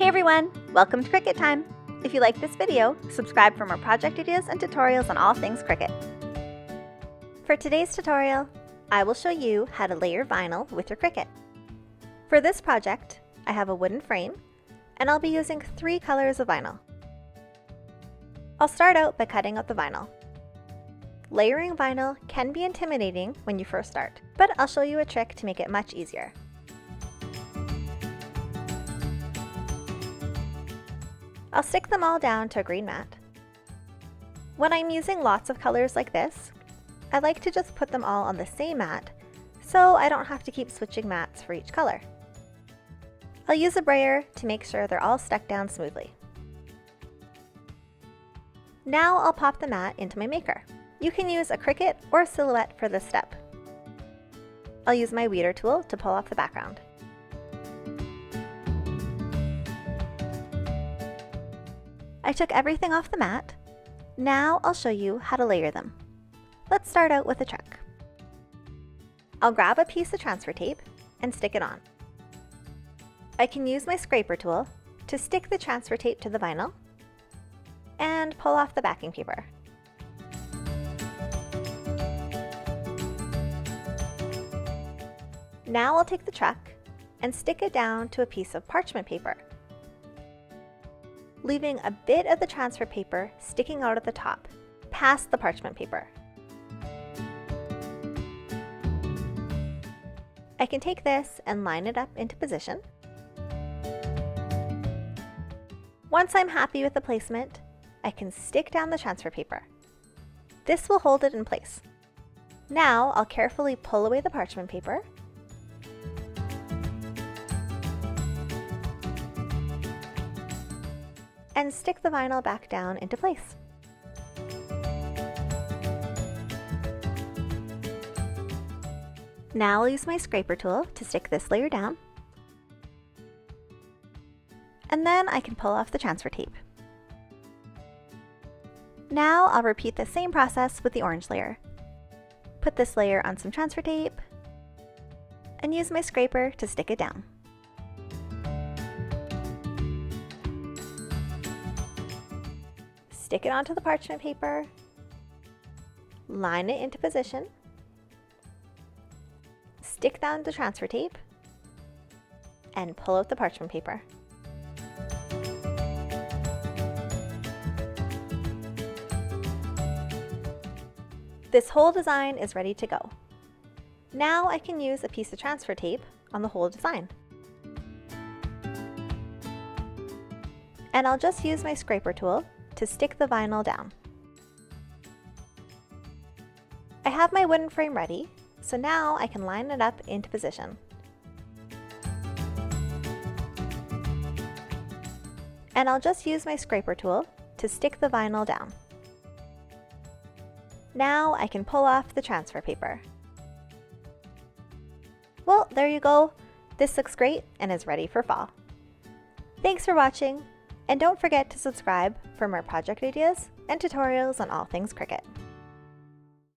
everyone! Welcome to Cricut Time! If you like this video, subscribe for more project ideas and tutorials on all things Cricut. For today's tutorial, I will show you how to layer vinyl with your Cricut. For this project, I have a wooden frame, and I'll be using 3 colors of vinyl. I'll start out by cutting out the vinyl. Layering vinyl can be intimidating when you first start, but I'll show you a trick to make it much easier. I'll stick them all down to a green mat. When I'm using lots of colors like this, I like to just put them all on the same mat so I don't have to keep switching mats for each color. I'll use a brayer to make sure they're all stuck down smoothly. Now I'll pop the mat into my maker. You can use a Cricut or a Silhouette for this step. I'll use my weeder tool to pull off the background. I took everything off the mat. Now I'll show you how to layer them. Let's start out with a check. I'll grab a piece of transfer tape and stick it on. I can use my scraper tool to stick the transfer tape to the vinyl and pull off the backing paper. Now I'll take the truck and stick it down to a piece of parchment paper, leaving a bit of the transfer paper sticking out at the top, past the parchment paper. I can take this and line it up into position. Once I'm happy with the placement, I can stick down the transfer paper. This will hold it in place. Now I'll carefully pull away the parchment paper and stick the vinyl back down into place. Now I'll use my scraper tool to stick this layer down, and then I can pull off the transfer tape. Now I'll repeat the same process with the orange layer. Put this layer on some transfer tape and use my scraper to stick it down. Stick it onto the parchment paper, line it into position, stick down the transfer tape, and pull out the parchment paper. This whole design is ready to go. Now I can use a piece of transfer tape on the whole design. And I'll just use my scraper tool to stick the vinyl down. I have my wooden frame ready, so now I can line it up into position. And I'll just use my scraper tool to stick the vinyl down. Now I can pull off the transfer paper. Well, there you go. This looks great and is ready for fall. Thanks for watching, and don't forget to subscribe for more project ideas and tutorials on all things Cricut.